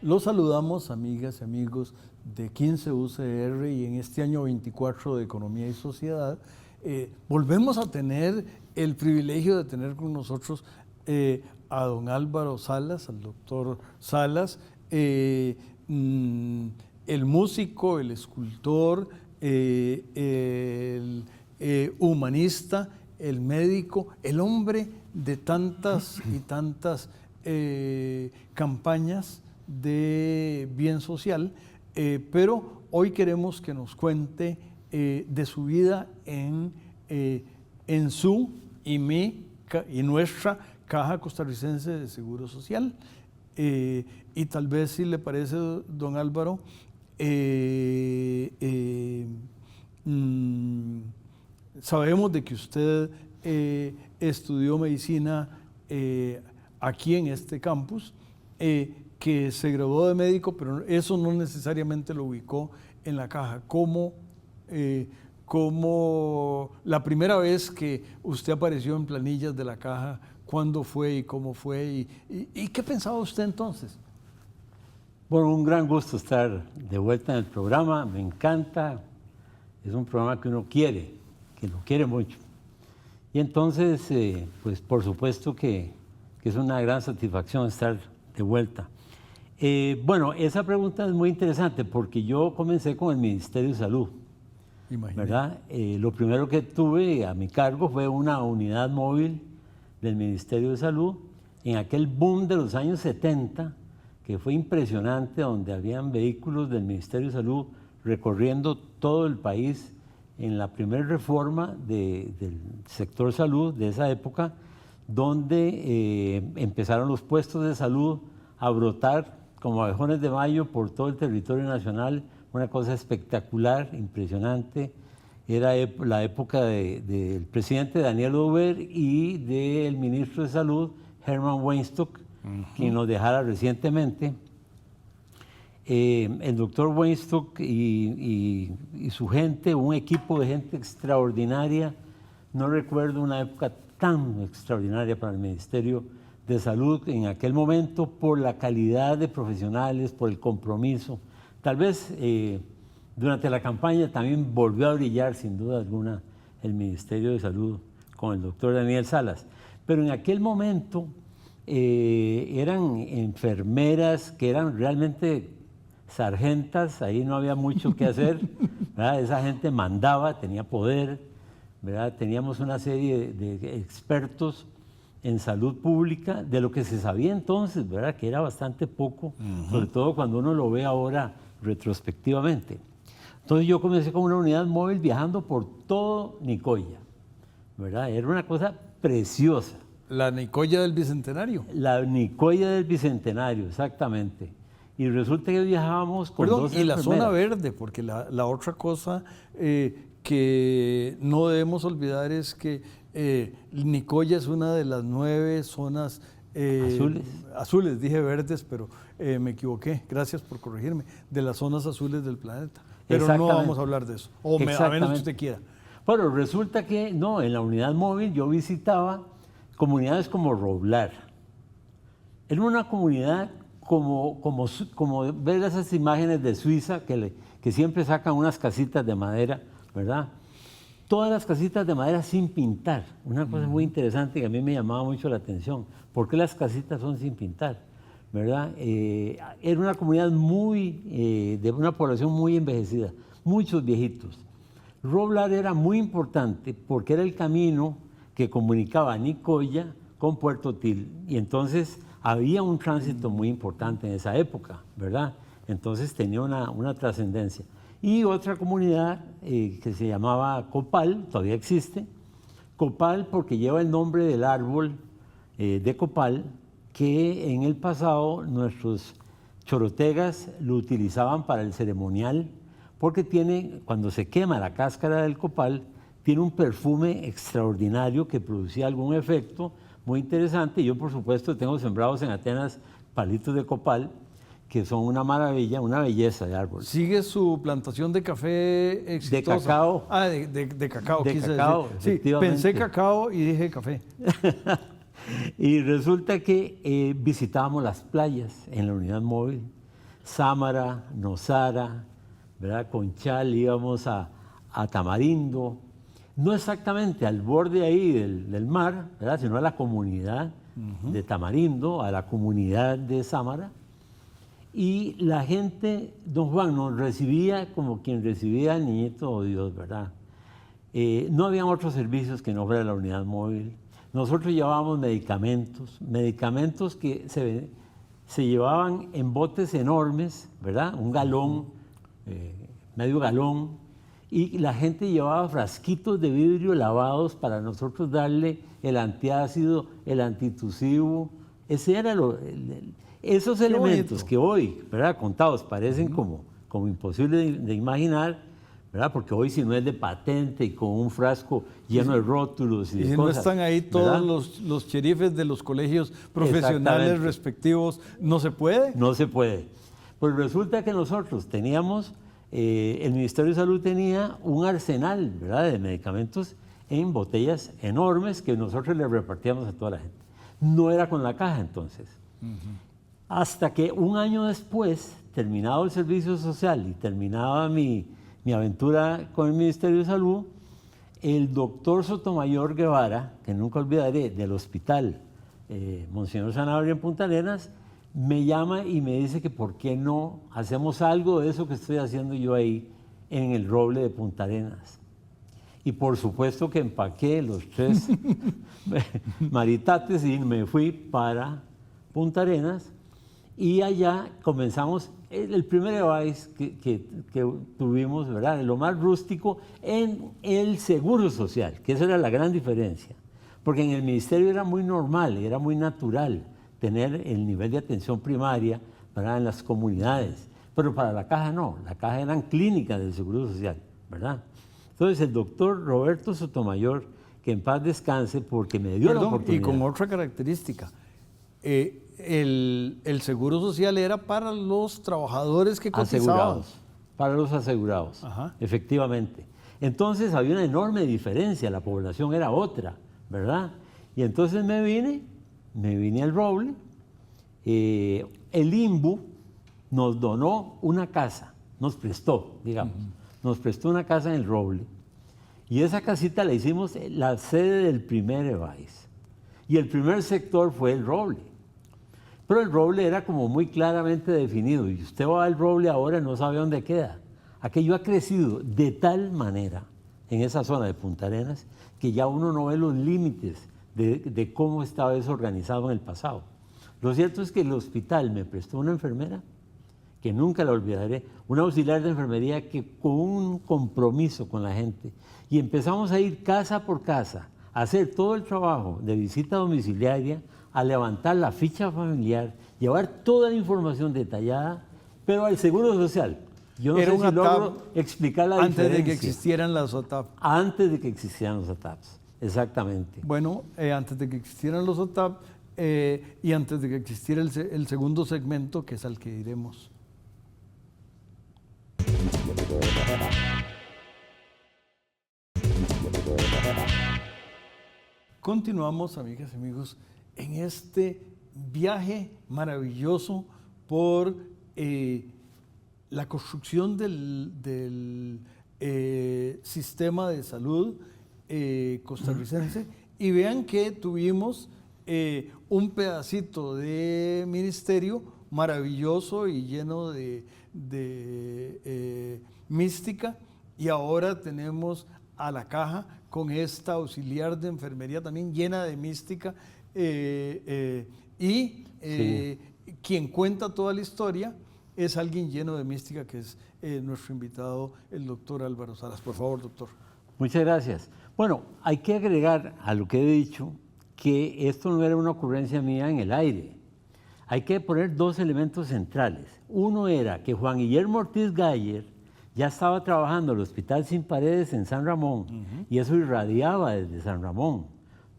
Los saludamos, amigas y amigos de 15 UCR, y en este año 24 de Economía y Sociedad volvemos a tener el privilegio de tener con nosotros a don Álvaro Salas, al doctor Salas, el músico, el escultor, el humanista, el médico, el hombre de tantas y tantas campañas de bien social, pero hoy queremos que nos cuente de su vida en su y mi y nuestra Caja Costarricense de Seguro Social. Y tal vez, si le parece, don Álvaro, sabemos de que usted estudió medicina aquí en este campus, que se graduó de médico, pero eso no necesariamente lo ubicó en la Caja. ¿Cómo la primera vez que usted apareció en planillas de la Caja, cuándo fue y cómo fue y qué pensaba usted entonces? Bueno, un gran gusto estar de vuelta en el programa, me encanta, es un programa que uno quiere, que lo quiere mucho. Y entonces, pues por supuesto que es una gran satisfacción estar de vuelta. Bueno, esa pregunta es muy interesante porque yo comencé con el Ministerio de Salud, ¿verdad? Lo primero que tuve a mi cargo fue una unidad móvil del Ministerio de Salud en aquel boom de los años 70, que fue impresionante, donde habían vehículos del Ministerio de Salud recorriendo todo el país en la primera reforma del sector salud de esa época, donde empezaron los puestos de salud a brotar como abejones de mayo por todo el territorio nacional, una cosa espectacular, impresionante. Era la época del presidente Daniel Obeid y del ministro de Salud, Herman Weinstock, quien nos dejara recientemente. El doctor Weinstock y su gente, un equipo de gente extraordinaria, no recuerdo una época tan extraordinaria para el Ministerio de Salud en aquel momento, por la calidad de profesionales, por el compromiso. Tal vez durante la campaña también volvió a brillar, sin duda alguna, el Ministerio de Salud con el doctor Daniel Salas. Pero en aquel momento eran enfermeras que eran realmente sargentas, ahí no había mucho que hacer, ¿verdad? Esa gente mandaba, tenía poder, ¿verdad? Teníamos una serie de expertos en salud pública, de lo que se sabía entonces, ¿verdad? Que era bastante poco, sobre todo cuando uno lo ve ahora retrospectivamente. Entonces yo comencé con una unidad móvil viajando por todo Nicoya, ¿verdad? Era una cosa preciosa. La Nicoya del Bicentenario. La Nicoya del Bicentenario, exactamente. Y resulta que viajábamos con dos y la enfermeras. zona verde, porque la otra cosa que no debemos olvidar es que Nicoya es una de las 9 zonas azules, dije verdes, pero me equivoqué, gracias por corregirme, de las zonas azules del planeta. Pero no vamos a hablar de eso, a menos que usted quiera. Bueno, resulta que no, en la unidad móvil yo visitaba comunidades como Roblar. Era una comunidad como ver esas imágenes de Suiza que siempre sacan unas casitas de madera, ¿verdad? Todas las casitas de madera sin pintar. Una cosa muy interesante que a mí me llamaba mucho la atención. ¿Por qué las casitas son sin pintar? ¿Verdad? Era una comunidad de una población muy envejecida, muchos viejitos. Roblar era muy importante porque era el camino que comunicaba Nicoya con Puerto Til. Y entonces había un tránsito muy importante en esa época, ¿verdad? Entonces tenía una trascendencia. Y otra comunidad que se llamaba Copal, todavía existe. Copal porque lleva el nombre del árbol de copal que en el pasado nuestros chorotegas lo utilizaban para el ceremonial, porque cuando se quema la cáscara del copal, tiene un perfume extraordinario que producía algún efecto muy interesante. Yo, por supuesto, tengo sembrados en Atenas palitos de copal, que son una maravilla, una belleza de árbol. ¿Sigue su plantación de café exitosa? De cacao. Ah, de cacao, de quise cacao, decir. Sí, pensé cacao y dije café. Y resulta que visitábamos las playas en la unidad móvil, Sámara, Nosara, ¿verdad? Conchal, íbamos a Tamarindo, no exactamente al borde ahí del mar, ¿verdad? Sino a la comunidad de Tamarindo, a la comunidad de Sámara. Y la gente, don Juan, nos recibía como quien recibía al niñito de Dios, ¿verdad? No habían otros servicios que no fuera la unidad móvil. Nosotros llevábamos medicamentos que se llevaban en botes enormes, ¿verdad? Un galón, medio galón, y la gente llevaba frasquitos de vidrio lavados para nosotros darle el antiácido, el antitusivo. Ese era esos elementos que hoy, ¿verdad? Contados, parecen como imposibles de imaginar, ¿verdad? Porque hoy si no es de patente y con un frasco lleno de rótulos y de cosas. Y no están ahí todos los cherifes de los colegios profesionales respectivos, ¿no se puede? No se puede. Pues resulta que nosotros teníamos, el Ministerio de Salud tenía un arsenal, ¿verdad?, de medicamentos en botellas enormes que nosotros le repartíamos a toda la gente. No era con la caja entonces. Hasta que un año después, terminado el servicio social y terminaba mi aventura con el Ministerio de Salud, el doctor Sotomayor Guevara, que nunca olvidaré, del hospital Monseñor Sanabria en Punta Arenas, me llama y me dice que por qué no hacemos algo de eso que estoy haciendo yo ahí en el Roble de Punta Arenas. Y por supuesto que empaqué los 3 maritates y me fui para Punta Arenas. Y allá comenzamos el primer EVAIS que tuvimos, ¿verdad? Lo más rústico en el Seguro Social, que esa era la gran diferencia. Porque en el Ministerio era muy normal, era muy natural tener el nivel de atención primaria, ¿verdad?, en las comunidades. Pero para la caja no, la caja eran clínicas del Seguro Social, ¿verdad? Entonces el doctor Roberto Sotomayor, que en paz descanse, porque me dio la oportunidad. Y con otra característica. El Seguro Social era para los trabajadores que cotizaban. Asegurados, para los asegurados, efectivamente. Entonces había una enorme diferencia, la población era otra, ¿verdad? Y entonces me vine al Roble, el INBU nos donó una casa, nos prestó, digamos, nos prestó una casa en el Roble, y esa casita la hicimos la sede del primer EVAIS, y el primer sector fue el Roble. Pero el Roble era como muy claramente definido, y usted va al Roble ahora y no sabe dónde queda. Aquello ha crecido de tal manera en esa zona de Punta Arenas que ya uno no ve los límites de cómo estaba eso organizado en el pasado. Lo cierto es que el hospital me prestó una enfermera, que nunca la olvidaré, una auxiliar de enfermería que con un compromiso con la gente, y empezamos a ir casa por casa, a hacer todo el trabajo de visita domiciliaria, a levantar la ficha familiar, llevar toda la información detallada, pero al Seguro Social. Yo no sé si logro explicar la diferencia. Antes de que existieran las OTAP. Antes de que existieran los OTAPs, exactamente. Bueno, antes de que existieran los OTAP y antes de que existiera el segundo segmento, que es al que iremos. Continuamos, amigas y amigos, en este viaje maravilloso por la construcción del sistema de salud costarricense. Y vean que tuvimos un pedacito de ministerio maravilloso y lleno de mística, y ahora tenemos a la caja con esta auxiliar de enfermería también llena de mística, quien cuenta toda la historia es alguien lleno de mística, que es nuestro invitado, el doctor Álvaro Salas. Por favor, doctor. Muchas gracias. Bueno, hay que agregar a lo que he dicho que esto no era una ocurrencia mía en el aire. Hay que poner 2 elementos centrales. Uno era que Juan Guillermo Ortiz Gayer ya estaba trabajando el Hospital Sin Paredes en San Ramón, y eso irradiaba desde San Ramón.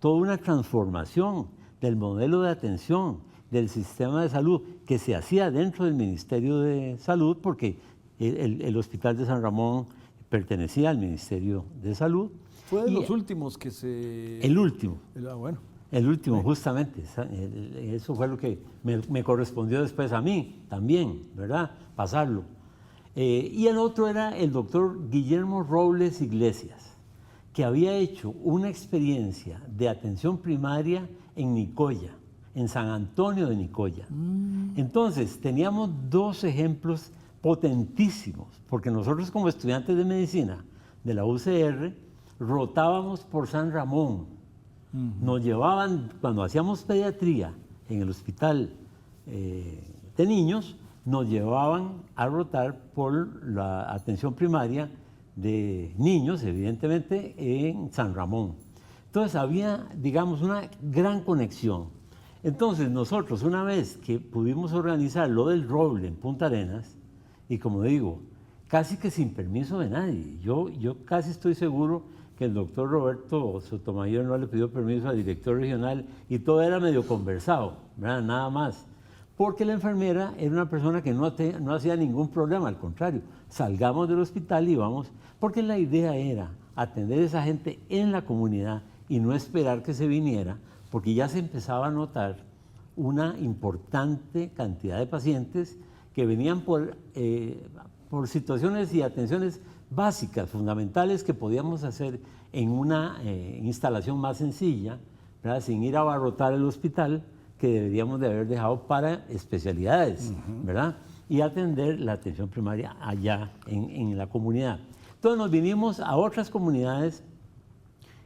Toda una transformación del modelo de atención del sistema de salud que se hacía dentro del Ministerio de Salud, porque el Hospital de San Ramón pertenecía al Ministerio de Salud. Fue de los últimos que se... El último. Bueno. El último, justamente. Eso fue lo que me correspondió después a mí también, ¿verdad? Pasarlo. Y el otro era el doctor Guillermo Robles Iglesias, que había hecho una experiencia de atención primaria en Nicoya, en San Antonio de Nicoya. Entonces, teníamos dos ejemplos potentísimos, porque nosotros como estudiantes de medicina de la UCR rotábamos por San Ramón. Nos llevaban, cuando hacíamos pediatría en el hospital de niños, nos llevaban a rotar por la atención primaria de niños, evidentemente, en San Ramón. Entonces había, digamos, una gran conexión. Entonces nosotros, una vez que pudimos organizar lo del Roble en Punta Arenas, y como digo, casi que sin permiso de nadie, yo casi estoy seguro que el doctor Roberto Sotomayor no le pidió permiso al director regional y todo era medio conversado, ¿verdad? Nada más. Porque la enfermera era una persona que no hacía ningún problema, al contrario, salgamos del hospital y vamos, porque la idea era atender a esa gente en la comunidad y no esperar que se viniera, porque ya se empezaba a notar una importante cantidad de pacientes que venían por situaciones y atenciones básicas, fundamentales, que podíamos hacer en una instalación más sencilla, ¿verdad? Sin ir a abarrotar el hospital, que deberíamos de haber dejado para especialidades, ¿verdad? Y atender la atención primaria allá en la comunidad. Entonces nos vinimos a otras comunidades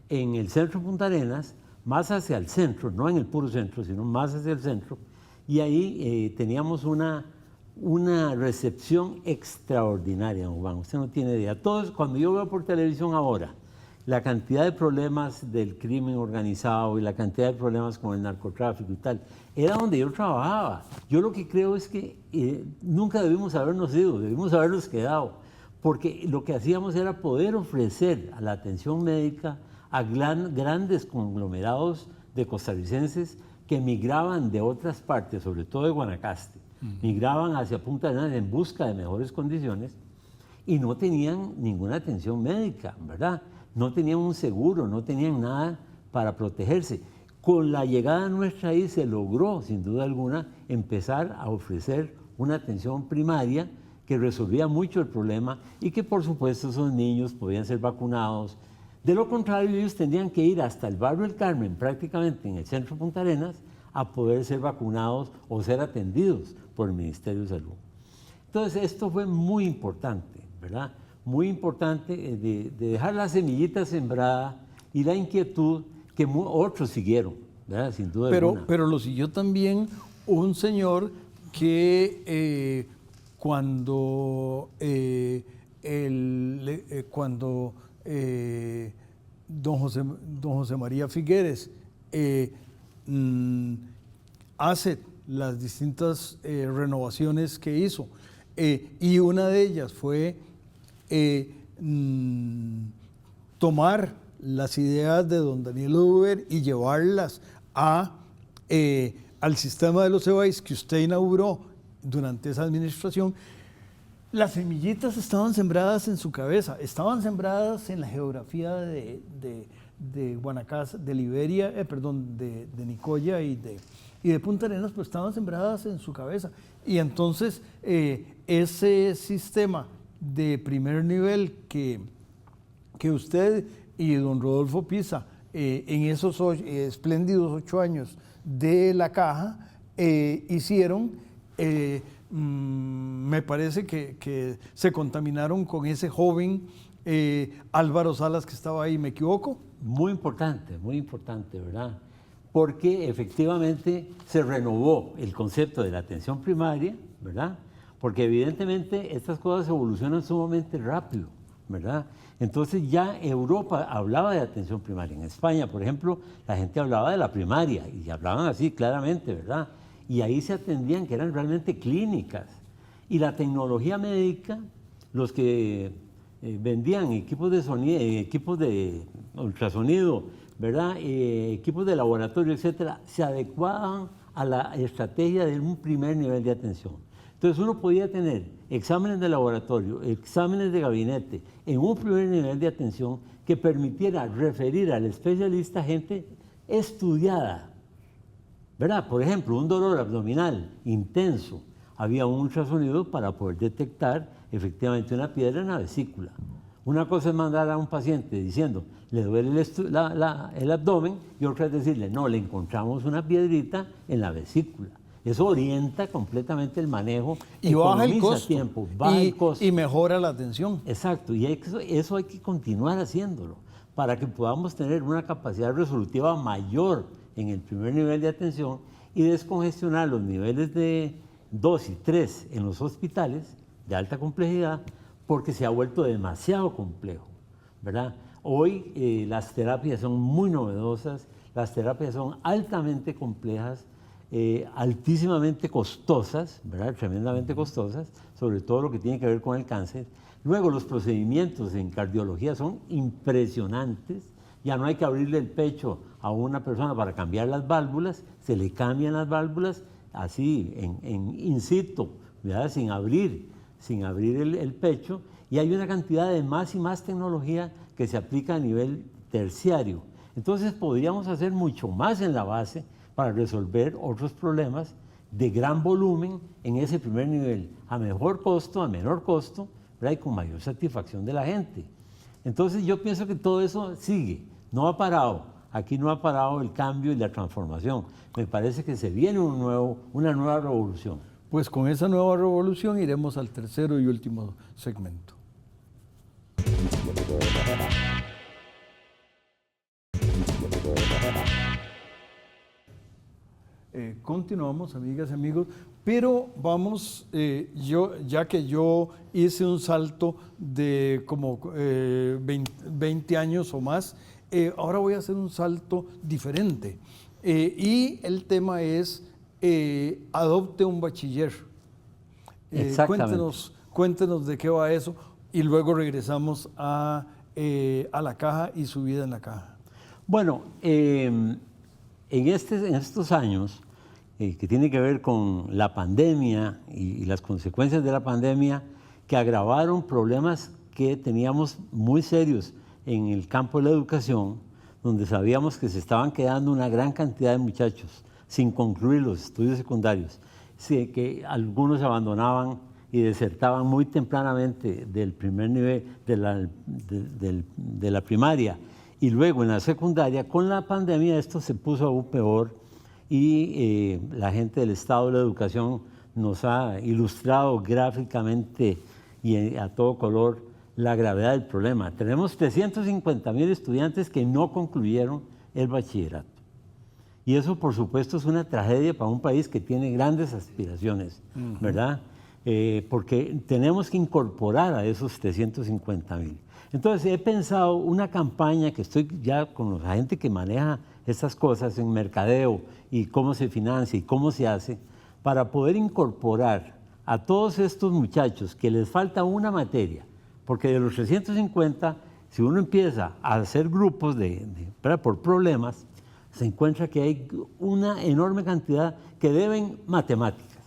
en el centro de Punta Arenas, más hacia el centro, no en el puro centro, sino más hacia el centro, y ahí teníamos una recepción extraordinaria, don Juan, usted no tiene idea. Todos, cuando yo veo por televisión ahora la cantidad de problemas del crimen organizado y la cantidad de problemas con el narcotráfico y tal, era donde yo trabajaba. Yo lo que creo es que nunca debimos habernos ido, debimos habernos quedado, porque lo que hacíamos era poder ofrecer a la atención médica a grandes conglomerados de costarricenses que migraban de otras partes, sobre todo de Guanacaste, migraban hacia Punta Arenas en busca de mejores condiciones y no tenían ninguna atención médica, ¿verdad? No tenían un seguro, no tenían nada para protegerse. Con la llegada nuestra ahí se logró, sin duda alguna, empezar a ofrecer una atención primaria que resolvía mucho el problema y que, por supuesto, esos niños podían ser vacunados. De lo contrario, ellos tendrían que ir hasta el barrio El Carmen, prácticamente en el centro de Punta Arenas, a poder ser vacunados o ser atendidos por el Ministerio de Salud. Entonces, esto fue muy importante, ¿verdad? Muy importante de dejar la semillita sembrada y la inquietud que otros siguieron, ¿verdad? Sin duda alguna. Pero lo siguió también un señor que cuando don José María Figueres hace las distintas renovaciones que hizo, y una de ellas fue tomar las ideas de don Daniel Oduber y llevarlas al sistema de los EBAIS que usted inauguró durante esa administración. Las semillitas estaban sembradas en su cabeza, estaban sembradas en la geografía de Guanacaste, de Liberia, de Nicoya y de Punta Arenas, pues estaban sembradas en su cabeza. Y entonces ese sistema de primer nivel que usted y don Rodolfo Pisa en esos espléndidos 8 años de la caja hicieron, me parece que se contaminaron con ese joven Álvaro Salas que estaba ahí, ¿me equivoco? Muy importante, ¿verdad? Porque efectivamente se renovó el concepto de la atención primaria, ¿verdad? Porque evidentemente estas cosas evolucionan sumamente rápido, ¿verdad? Entonces ya Europa hablaba de atención primaria. En España, por ejemplo, la gente hablaba de la primaria y hablaban así claramente, ¿verdad? Y ahí se atendían que eran realmente clínicas. Y la tecnología médica los que vendían equipos de sonido, equipos de ultrasonido, ¿verdad? Equipos de laboratorio, etcétera, se adecuaban a la estrategia de un primer nivel de atención. Entonces uno podía tener exámenes de laboratorio, exámenes de gabinete en un primer nivel de atención que permitiera referir al especialista gente estudiada, ¿verdad? Por ejemplo, un dolor abdominal intenso, había un ultrasonido para poder detectar efectivamente una piedra en la vesícula. Una cosa es mandar a un paciente diciendo, le duele el abdomen, y otra es decirle, no, le encontramos una piedrita en la vesícula. Eso orienta completamente el manejo, y baja el costo, tiempo, baja el costo y mejora la atención. Exacto, y eso hay que continuar haciéndolo para que podamos tener una capacidad resolutiva mayor en el primer nivel de atención y descongestionar los niveles de 2 y 3 en los hospitales de alta complejidad, porque se ha vuelto demasiado complejo, ¿verdad? Hoy las terapias son muy novedosas, las terapias son altamente complejas, altísimamente costosas, ¿verdad? Tremendamente costosas, sobre todo lo que tiene que ver con el cáncer. Luego los procedimientos en cardiología son impresionantes, ya no hay que abrirle el pecho a una persona para cambiar las válvulas, se le cambian las válvulas así en in situ, ¿verdad? Sin abrir el pecho, y hay una cantidad de más y más tecnología que se aplica a nivel terciario. Entonces podríamos hacer mucho más en la base para resolver otros problemas de gran volumen en ese primer nivel, a mejor costo, a menor costo, ¿verdad? Y con mayor satisfacción de la gente. Entonces yo pienso que todo eso sigue, no ha parado. Aquí no ha parado el cambio y la transformación. Me parece que se viene una nueva revolución. Pues con esa nueva revolución iremos al tercero y último segmento. Continuamos, amigas y amigos, pero vamos, ya que yo hice un salto de como 20 años o más, ahora voy a hacer un salto diferente. Y el tema es adopte un bachiller. Cuéntenos de qué va eso y luego regresamos a la caja y su vida en la caja. Bueno, en estos años, que tiene que ver con la pandemia y las consecuencias de la pandemia, que agravaron problemas que teníamos muy serios en el campo de la educación, donde sabíamos que se estaban quedando una gran cantidad de muchachos sin concluir los estudios secundarios, que algunos abandonaban y desertaban muy tempranamente del primer nivel de la primaria, y luego en la secundaria. Con la pandemia esto se puso aún peor, y la gente del Estado de la Educación nos ha ilustrado gráficamente y a todo color la gravedad del problema. Tenemos 350,000 estudiantes que no concluyeron el bachillerato. Y eso, por supuesto, es una tragedia para un país que tiene grandes aspiraciones, ¿verdad? Porque tenemos que incorporar a esos 350,000. Entonces, he pensado una campaña que estoy ya con la gente que maneja estas cosas en mercadeo y cómo se financia y cómo se hace, para poder incorporar a todos estos muchachos que les falta una materia, porque de los 350, si uno empieza a hacer grupos por problemas, se encuentra que hay una enorme cantidad que deben matemáticas,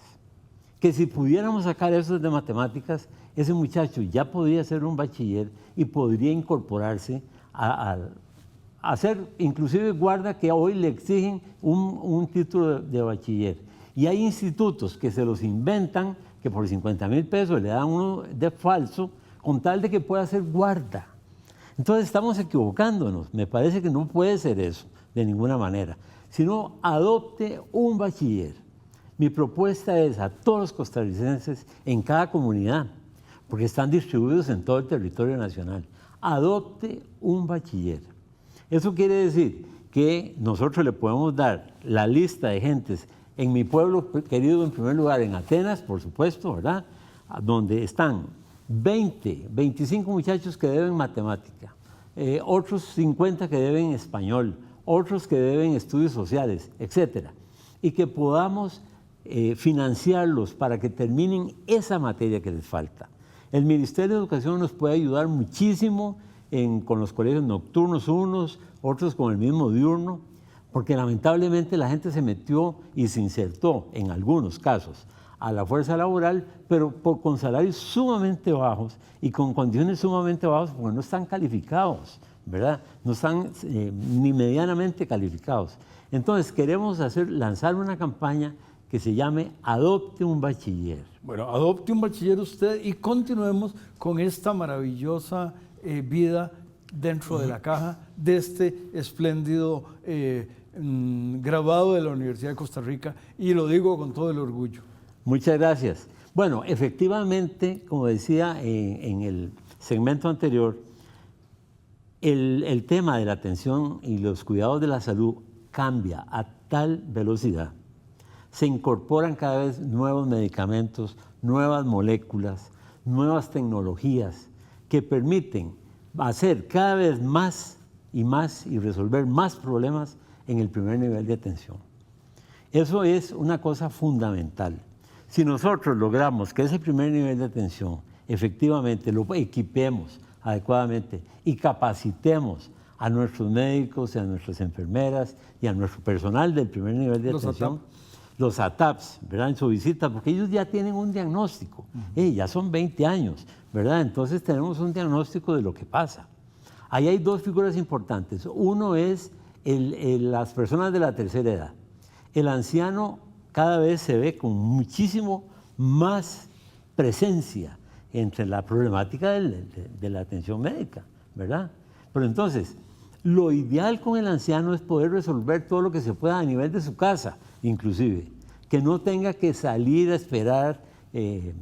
que si pudiéramos sacar esos de matemáticas, ese muchacho ya podría ser un bachiller y podría incorporarse a hacer, inclusive guarda que hoy le exigen un título de bachiller. Y hay institutos que se los inventan, que por 50,000 pesos le dan uno de falso, con tal de que pueda ser guarda. Entonces estamos equivocándonos. Me parece que no puede ser eso de ninguna manera, sino adopte un bachiller. Mi propuesta es a todos los costarricenses en cada comunidad, porque están distribuidos en todo el territorio nacional, adopte un bachiller. Eso quiere decir que nosotros le podemos dar la lista de gentes en mi pueblo querido, en primer lugar, en Atenas, por supuesto, ¿verdad? Donde están 20, 25 muchachos que deben matemática, otros 50 que deben español, otros que deben estudios sociales, etcétera, y que podamos financiarlos para que terminen esa materia que les falta. El Ministerio de Educación nos puede ayudar muchísimo con los colegios nocturnos unos, otros con el mismo diurno, porque lamentablemente la gente se metió y se insertó, en algunos casos, a la fuerza laboral, pero con salarios sumamente bajos y con condiciones sumamente bajas porque no están calificados, ¿verdad? No están ni medianamente calificados. Entonces queremos lanzar una campaña que se llame Adopte un Bachiller. Bueno, adopte un bachiller usted y continuemos con esta maravillosa vida dentro de la caja de este espléndido graduado de la Universidad de Costa Rica, y lo digo con todo el orgullo. Muchas gracias. Bueno, efectivamente, como decía en el segmento anterior, el tema de la atención y los cuidados de la salud cambia a tal velocidad. Se incorporan cada vez nuevos medicamentos, nuevas moléculas, nuevas tecnologías que permiten hacer cada vez más y resolver más problemas en el primer nivel de atención. Eso es una cosa fundamental. Si nosotros logramos que ese primer nivel de atención efectivamente lo equipemos adecuadamente y capacitemos a nuestros médicos y a nuestras enfermeras y a nuestro personal del primer nivel de atención, los ATAPs, ¿verdad? En su visita, porque ellos ya tienen un diagnóstico, ya son 20 años, ¿verdad? Entonces tenemos un diagnóstico de lo que pasa. Ahí hay dos figuras importantes. Uno es las personas de la tercera edad. El anciano cada vez se ve con muchísimo más presencia entre la problemática de la atención médica, ¿verdad? Pero entonces, lo ideal con el anciano es poder resolver todo lo que se pueda a nivel de su casa, inclusive, que no tenga que salir a esperar en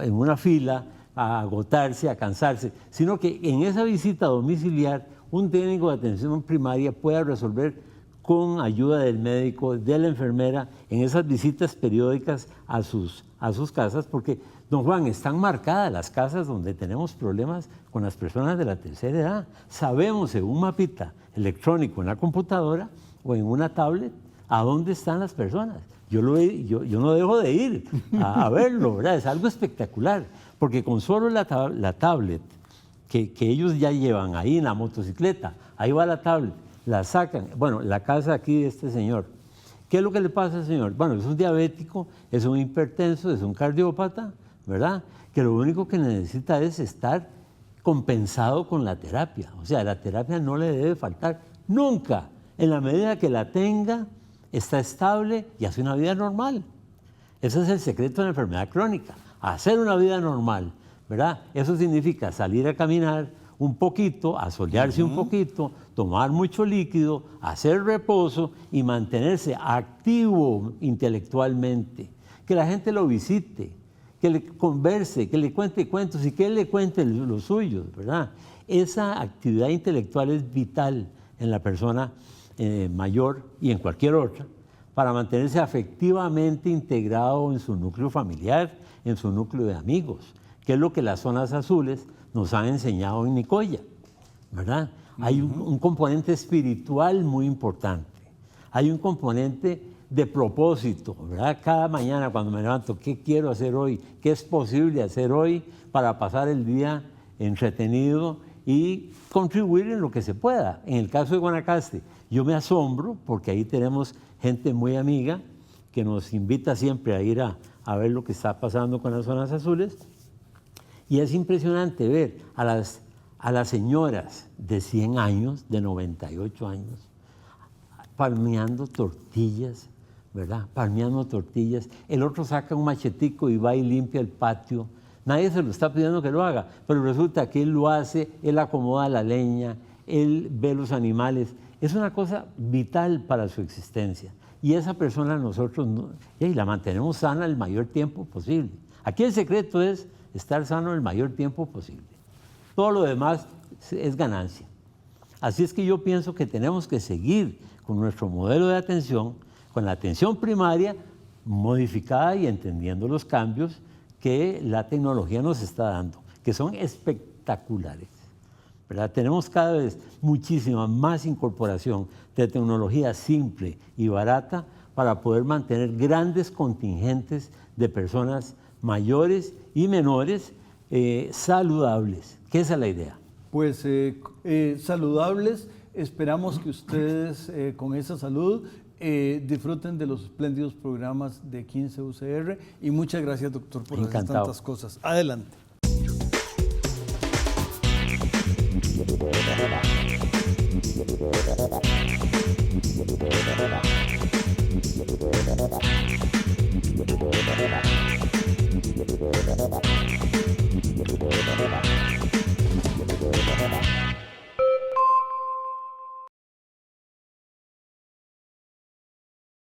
una fila, a agotarse, a cansarse, sino que en esa visita domiciliar un técnico de atención primaria pueda resolver con ayuda del médico, de la enfermera, en esas visitas periódicas a sus casas, porque, don Juan, están marcadas las casas donde tenemos problemas con las personas de la tercera edad. Sabemos en un mapita electrónico en la computadora o en una tablet a dónde están las personas. Yo no dejo de ir a verlo, ¿verdad? Es algo espectacular, porque con solo la tablet que ellos ya llevan ahí en la motocicleta, ahí va la tablet, la sacan. Bueno, la casa aquí de este señor. ¿Qué es lo que le pasa al señor? Bueno, es un diabético, es un hipertenso, es un cardiópata, ¿verdad? Que lo único que necesita es estar compensado con la terapia. O sea, la terapia no le debe faltar nunca. En la medida que la tenga, está estable y hace una vida normal. Ese es el secreto de la enfermedad crónica, hacer una vida normal, ¿verdad? Eso significa salir a caminar un poquito, asolearse un poquito, tomar mucho líquido, hacer reposo y mantenerse activo intelectualmente. Que la gente lo visite, que le converse, que le cuente cuentos y que él le cuente los suyos, ¿verdad? Esa actividad intelectual es vital en la persona mayor y en cualquier otra para mantenerse afectivamente integrado en su núcleo familiar, en su núcleo de amigos, que es lo que las zonas azules nos han enseñado en Nicoya, ¿verdad? Hay un componente espiritual muy importante, hay un componente de propósito, ¿verdad? Cada mañana cuando me levanto, ¿qué quiero hacer hoy? ¿Qué es posible hacer hoy para pasar el día entretenido y contribuir en lo que se pueda? En el caso de Guanacaste, yo me asombro porque ahí tenemos gente muy amiga que nos invita siempre a ir a ver lo que está pasando con las zonas azules. Y es impresionante ver a las señoras de 100 años, de 98 años, palmeando tortillas, ¿verdad? Palmeando tortillas. El otro saca un machetico y va y limpia el patio. Nadie se lo está pidiendo que lo haga, pero resulta que él lo hace, él acomoda la leña, él ve los animales. Es una cosa vital para su existencia. Y esa persona nosotros la mantenemos sana el mayor tiempo posible. Aquí el secreto es estar sano el mayor tiempo posible. Todo lo demás es ganancia. Así es que yo pienso que tenemos que seguir con nuestro modelo de atención, con la atención primaria modificada y entendiendo los cambios que la tecnología nos está dando, que son espectaculares, ¿verdad? Tenemos cada vez muchísima más incorporación de tecnología simple y barata para poder mantener grandes contingentes de personas mayores y menores saludables, que esa es la idea. Pues saludables, esperamos que ustedes con esa salud disfruten de los espléndidos programas de 15 UCR y muchas gracias, doctor, por hacer tantas cosas. Adelante.